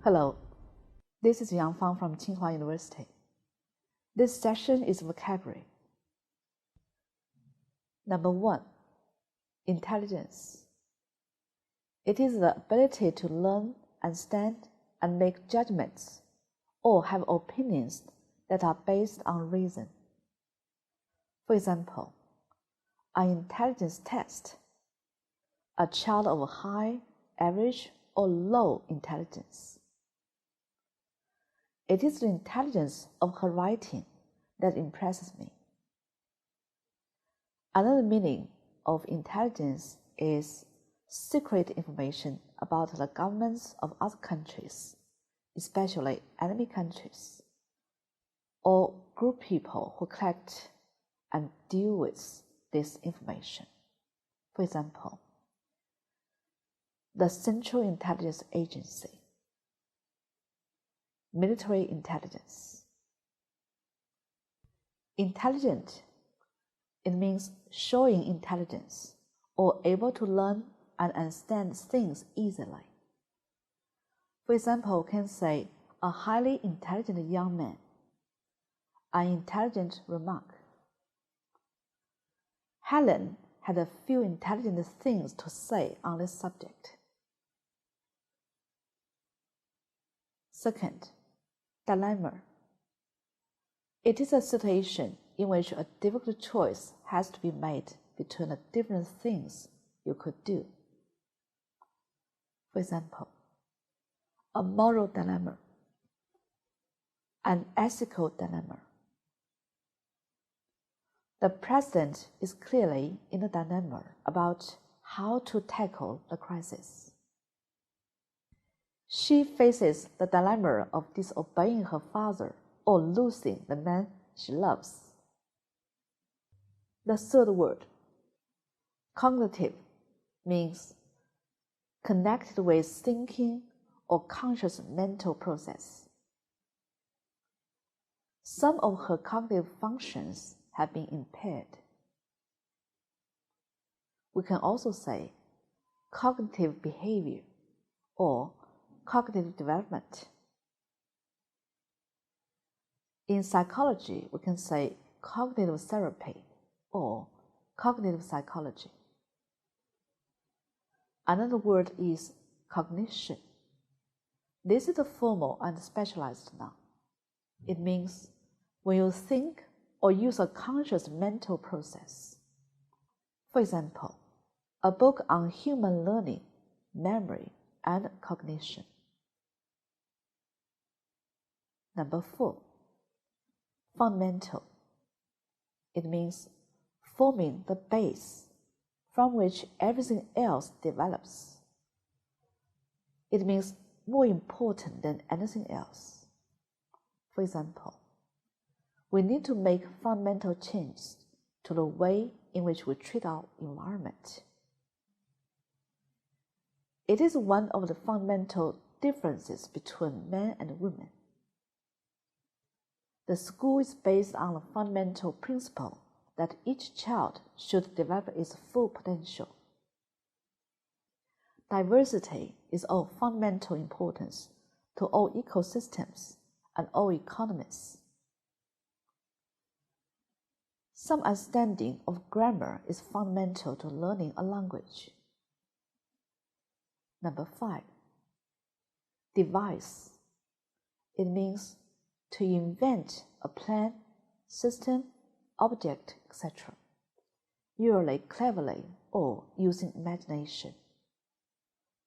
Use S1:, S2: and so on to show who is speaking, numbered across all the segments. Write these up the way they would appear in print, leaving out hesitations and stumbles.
S1: Hello, this is Yang Fang from清华University. This session is vocabulary. Number 1. Intelligence. It is the ability to learn, understand, and make judgments, or have opinions that are based on reason. For example, an intelligence test. A child of high, average, or low intelligence. It is the intelligence of her writing that impresses me. Another meaning of intelligence is secret information about the governments of other countries, especially enemy countries, or group people who collect and deal with this information. For example, the Central Intelligence Agency, military intelligence. Intelligent, it means showing intelligence or able to learn and understand things easily. For example, we can say a highly intelligent young man, an intelligent remark. Helen had a few intelligent things to say on this subject. Second, dilemma. It is a situation in which a difficult choice has to be made between the different things you could do. For example, a moral dilemma, an ethical dilemma. The president is clearly in a dilemma about how to tackle the crisis. She faces the dilemma of disobeying her father or losing the man she loves. The third word, cognitive, means connected with thinking or conscious mental process. Some of her cognitive functions have been impaired. We can also say cognitive behavior or cognitive development. In psychology, we can say cognitive therapy or cognitive psychology. Another word is cognition. This is a formal and specialized noun. It means when you think or use a conscious mental process. For example, a book on human learning, memory, and cognition. Number 4, fundamental. It means forming the base from which everything else develops. It means more important than anything else. For example, we need to make fundamental changes to the way in which we treat our environment. It is one of the fundamental differences between men and women. The school is based on the fundamental principle that each child should develop its full potential. Diversity is of fundamental importance to all ecosystems and all economies. Some understanding of grammar is fundamental to learning a language. Number 5, devise. It means to invent a plan, system, object, etc., usually cleverly or using imagination.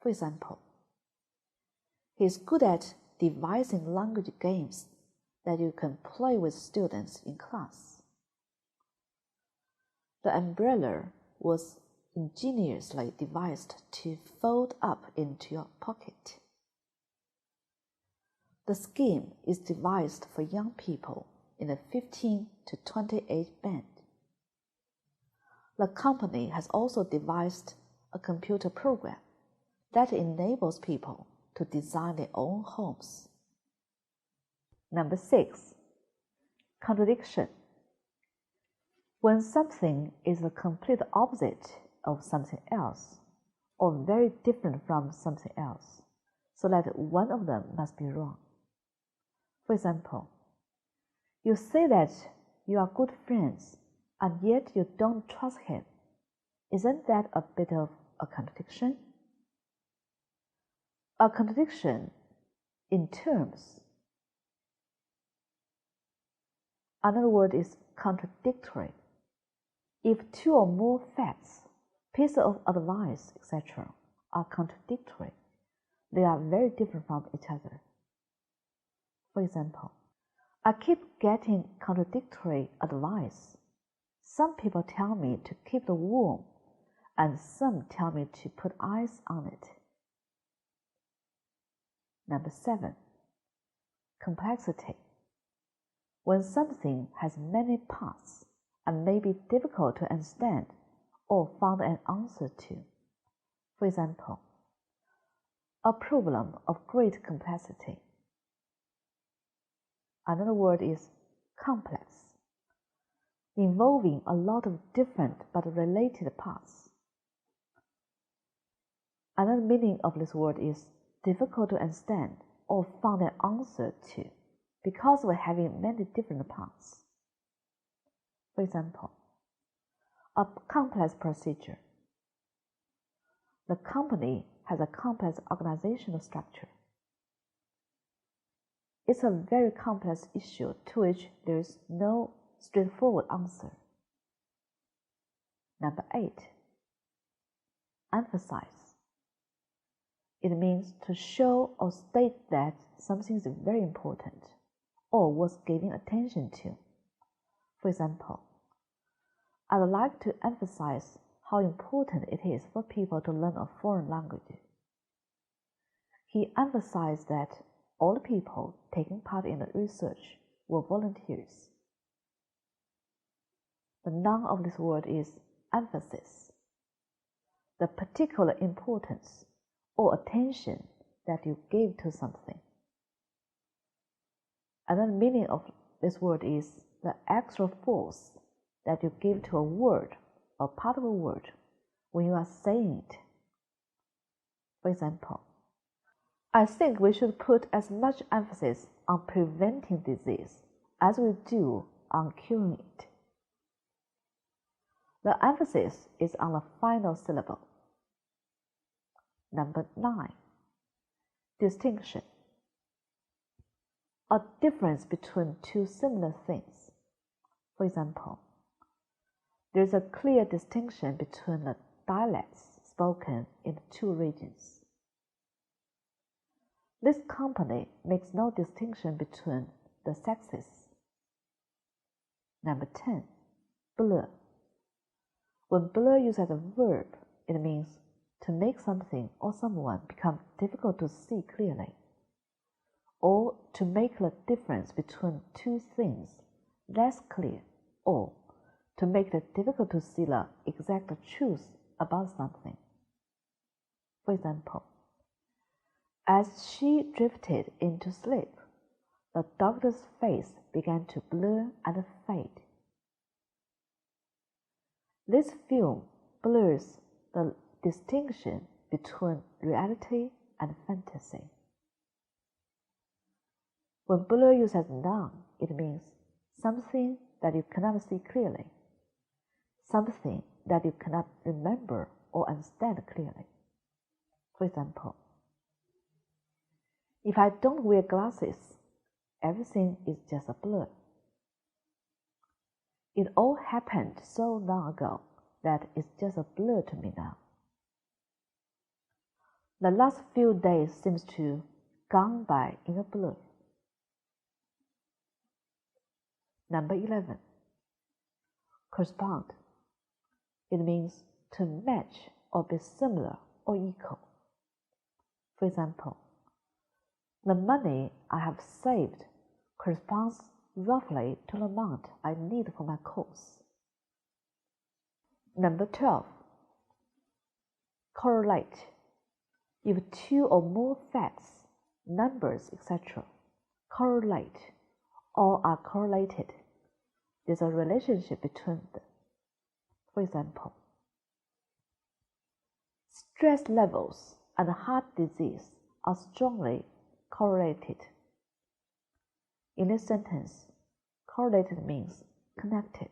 S1: For example, he is good at devising language games that you can play with students in class. The umbrella was ingeniously devised to fold up into your pocket. The scheme is devised for young people in the 15 to 28 band. The company has also devised a computer program that enables people to design their own homes. Number 6, contradiction. When something is the complete opposite of something else, or very different from something else, so that one of them must be wrong. For example, you say that you are good friends, and yet you don't trust him. Isn't that a bit of a contradiction? A contradiction in terms. Another word is contradictory. If two or more facts, pieces of advice, etc., are contradictory, they are very different from each other. For example, I keep getting contradictory advice. Some people tell me to keep the warm, and some tell me to put ice on it. Number 7. Complexity. When something has many parts and may be difficult to understand or find an answer to. For example, a problem of great complexity. Another word is complex, involving a lot of different but related parts. Another meaning of this word is difficult to understand or find an answer to, because we're having many different parts. For example, a complex procedure. The company has a complex organizational structure. It's a very complex issue to which there is no straightforward answer. Number 8. Emphasize. It means to show or state that something is very important or worth giving attention to. For example, I'd like to emphasize how important it is for people to learn a foreign language. He emphasized that all people taking part in the research were volunteers. The noun of this word is emphasis, the particular importance or attention that you give to something. Another meaning of this word is the extra force that you give to a word or part of a word when you are saying it. For example, I think we should put as much emphasis on preventing disease as we do on curing it. The emphasis is on the final syllable. Number 9. Distinction. A difference between two similar things. For example, there is a clear distinction between the dialects spoken in the two regions. This company makes no distinction between the sexes. Number 10. Blur. When blur used as a verb, it means to make something or someone become difficult to see clearly, or to make the difference between two things less clear, or to make it difficult to see the exact truth about something. For example, as she drifted into sleep, the doctor's face began to blur and fade. This film blurs the distinction between reality and fantasy. When blur used as noun, it means something that you cannot see clearly, something that you cannot remember or understand clearly. For example, if I don't wear glasses, everything is just a blur. It all happened so long ago that it's just a blur to me now. The last few days seems to gone by in a blur. Number 11. Correspond. It means to match or be similar or equal. For example, the money I have saved corresponds roughly to the amount I need for my course. Number 12. Correlate. If two or more facts, numbers, etc. correlate or are correlated, there's a relationship between them. For example, stress levels and heart disease are strongly correlated. In this sentence, correlated means connected.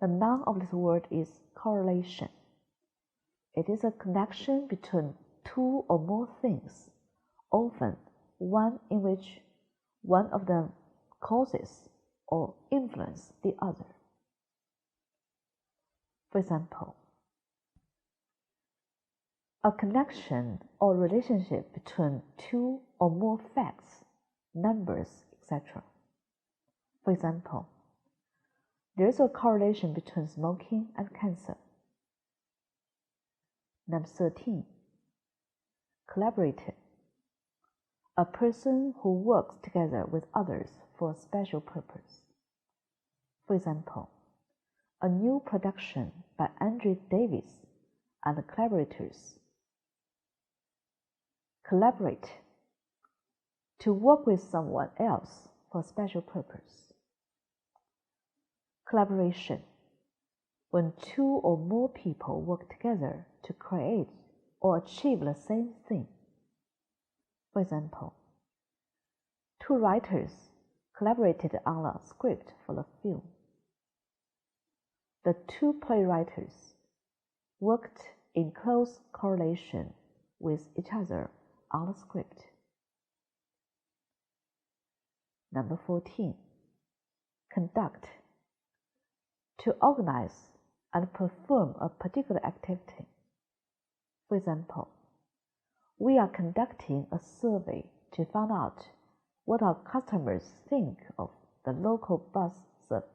S1: The noun of this word is correlation. It is a connection between two or more things, often one in which one of them causes or influences the other. For example, a connection or relationship between two or more facts, numbers, etc. For example, there is a correlation between smoking and cancer. Number 13. Collaborator. A person who works together with others for a special purpose. For example, a new production by Andre Davis and collaborators. Collaborate. To work with someone else for a special purpose. Collaboration. When two or more people work together to create or achieve the same thing. For example, two writers collaborated on a script for the film. The two playwrights worked in close correlation with each other on the script. Number 14. Conduct. To organize and perform a particular activity. For example, we are conducting a survey to find out what our customers think of the local bus service.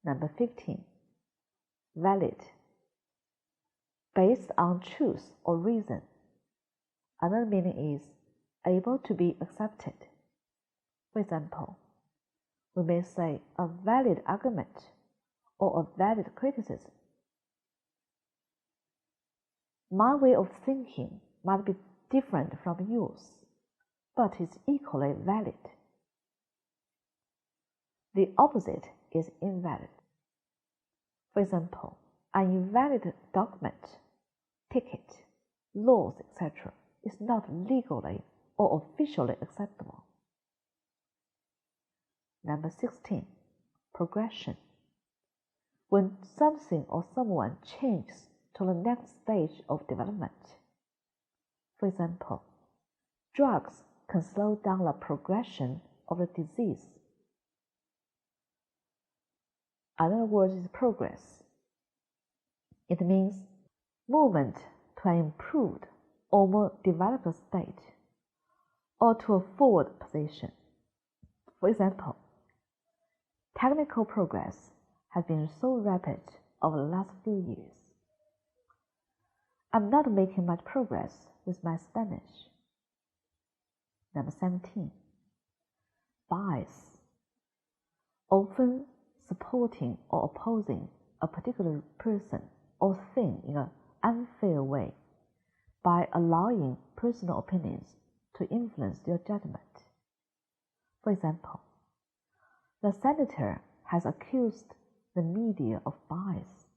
S1: Number 15. Valid. Based on truth or reason. Another meaning is able to be accepted. For example, we may say a valid argument or a valid criticism. My way of thinking might be different from yours, but it's equally valid. The opposite is invalid. For example, an invalid document, ticket, laws, etc. is not legally or officially acceptable. Number 16. Progression. When something or someone changes to the next stage of development. For example, drugs can slow down the progression of the disease. Another word is progress. It means movement to an improved or more developed state, or to a forward position. For example, technical progress has been so rapid over the last few years. I'm not making much progress with my Spanish. Number 17. Bias. Often supporting or opposing a particular person or thing in an unfair way by allowing personal opinions to influence your judgment. For example, the senator has accused the media of bias.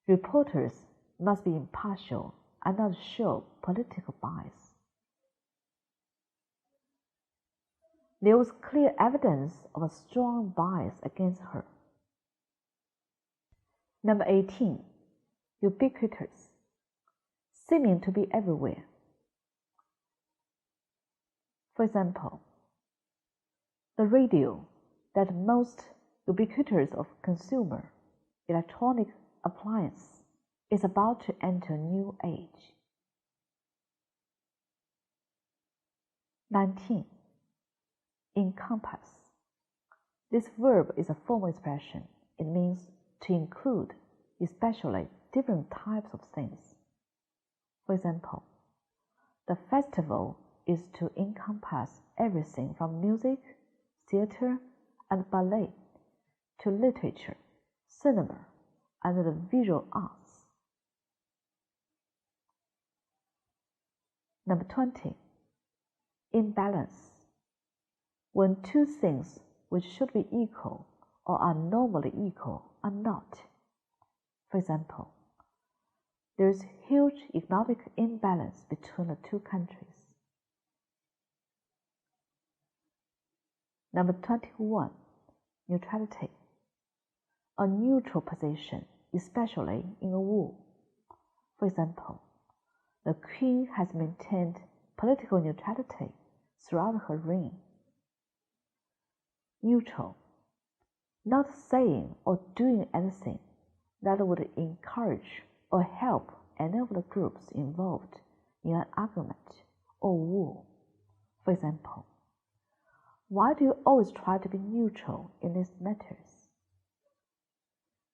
S1: Reporters must be impartial and not show political bias. There was clear evidence of a strong bias against her. Number 18. Ubiquitous. Seeming to be everywhere. For example, the radio, that most ubiquitous of consumer electronic appliance, is about to enter a new age. 19. Encompass. This verb is a formal expression. It means to include, especially different types of things. For example, the festival is to encompass everything from music, theater, and ballet to literature, cinema, and the visual arts. Number 20. Imbalance. When two things which should be equal or are normally equal are not. For example, there is huge economic imbalance between the two countries. Number 21, neutrality. A neutral position, especially in a war. For example, the Queen has maintained political neutrality throughout her reign. Neutral, not saying or doing anything that would encourage or help any of the groups involved in an argument or war. For example, why do you always try to be neutral in these matters?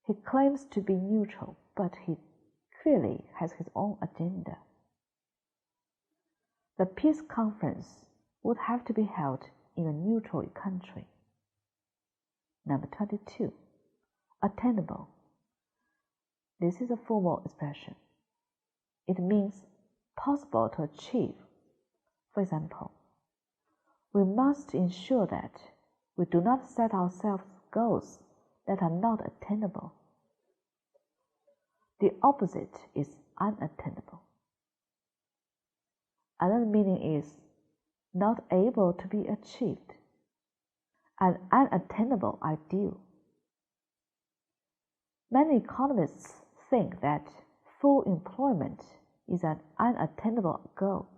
S1: He claims to be neutral, but he clearly has his own agenda. The peace conference would have to be held in a neutral country. Number 22, attainable. This is a formal expression. It means possible to achieve. For example, we must ensure that we do not set ourselves goals that are not attainable. The opposite is unattainable. Another meaning is not able to be achieved, an unattainable ideal. Many economists think that full employment is an unattainable goal.